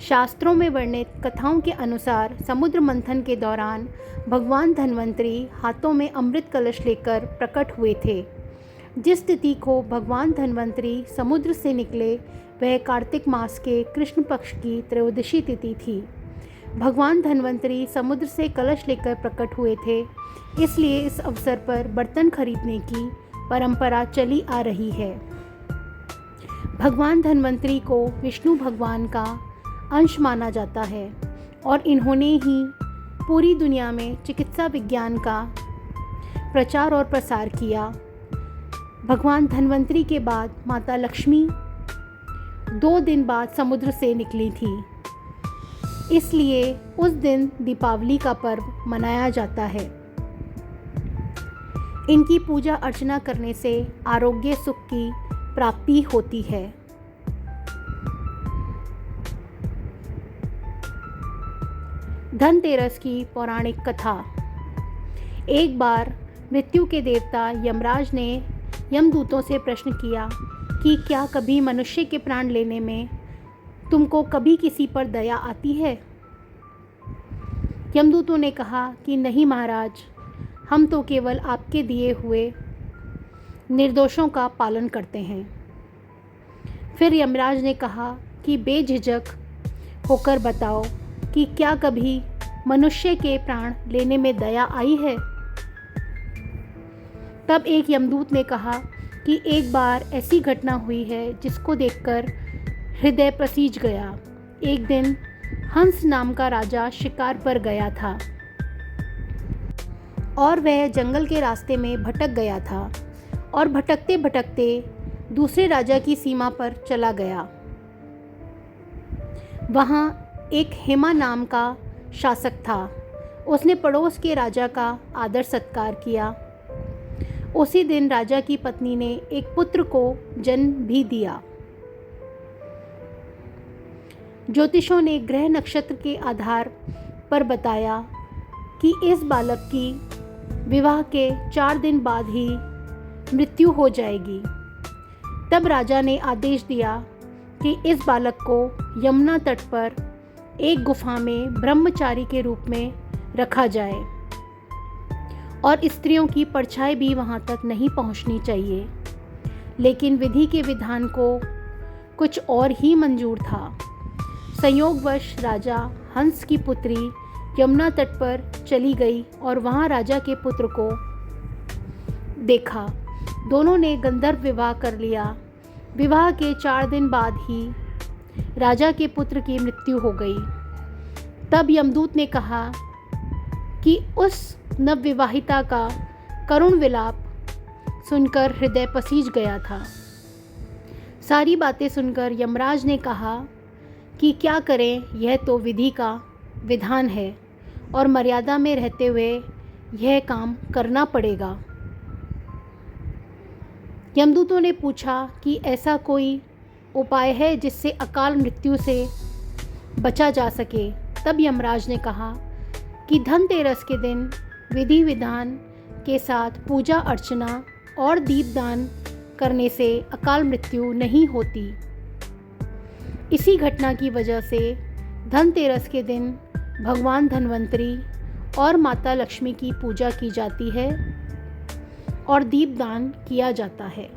शास्त्रों में वर्णित कथाओं के अनुसार समुद्र मंथन के दौरान भगवान धन्वंतरी हाथों में अमृत कलश लेकर प्रकट हुए थे। जिस तिथि को भगवान धन्वंतरी समुद्र से निकले वह कार्तिक मास के कृष्ण पक्ष की त्रयोदशी तिथि थी। भगवान धन्वंतरी समुद्र से कलश लेकर प्रकट हुए थे, इसलिए इस अवसर पर बर्तन खरीदने की परंपरा चली आ रही है। भगवान धन्वंतरी को विष्णु भगवान का अंश माना जाता है और इन्होंने ही पूरी दुनिया में चिकित्सा विज्ञान का प्रचार और प्रसार किया। भगवान धन्वंतरी के बाद माता लक्ष्मी 2 दिन बाद समुद्र से निकली थी, इसलिए उस दिन दीपावली का पर्व मनाया जाता है। इनकी पूजा अर्चना करने से आरोग्य सुख की प्राप्ति होती है। धनतेरस की पौराणिक कथा। एक बार मृत्यु के देवता यमराज ने यमदूतों से प्रश्न किया कि क्या कभी मनुष्य के प्राण लेने में तुमको कभी किसी पर दया आती है? यमदूतों ने कहा कि नहीं महाराज, हम तो केवल आपके दिए हुए निर्दोषों का पालन करते हैं। फिर यमराज ने कहा कि बेझिझक होकर बताओ कि क्या कभी मनुष्य के प्राण लेने में दया आई है? तब एक यमदूत ने कहा कि एक बार ऐसी घटना हुई है जिसको देखकर हृदय पसीज गया। एक दिन हंस नाम का राजा शिकार पर गया था और वह जंगल के रास्ते में भटक गया था और भटकते भटकते दूसरे राजा की सीमा पर चला गया। वहाँ एक हेमा नाम का शासक था। उसने पड़ोस के राजा का आदर सत्कार किया। उसी दिन राजा की पत्नी ने एक पुत्र को जन्म भी दिया। ज्योतिषों ने ग्रह नक्षत्र के आधार पर बताया कि इस बालक की विवाह के 4 दिन बाद ही मृत्यु हो जाएगी। तब राजा ने आदेश दिया कि इस बालक को यमुना तट पर एक गुफा में ब्रह्मचारी के रूप में रखा जाए और स्त्रियों की परछाई भी वहां तक नहीं पहुंचनी चाहिए। लेकिन विधि के विधान को कुछ और ही मंजूर था। संयोगवश राजा हंस की पुत्री यमुना तट पर चली गई और वहां राजा के पुत्र को देखा। दोनों ने गंधर्व विवाह कर लिया। विवाह के 4 दिन बाद ही राजा के पुत्र की मृत्यु हो गई। तब यमदूत ने कहा कि उस नवविवाहिता का करुण विलाप सुनकर हृदय पसीज गया था। सारी बातें सुनकर यमराज ने कहा कि क्या करें, यह तो विधि का विधान है और मर्यादा में रहते हुए यह काम करना पड़ेगा। यमदूतों ने पूछा कि ऐसा कोई उपाय है जिससे अकाल मृत्यु से बचा जा सके। तब यमराज ने कहा कि धनतेरस के दिन विधि विधान के साथ पूजा अर्चना और दीपदान करने से अकाल मृत्यु नहीं होती। इसी घटना की वजह से धनतेरस के दिन भगवान धन्वंतरी और माता लक्ष्मी की पूजा की जाती है और दीपदान किया जाता है।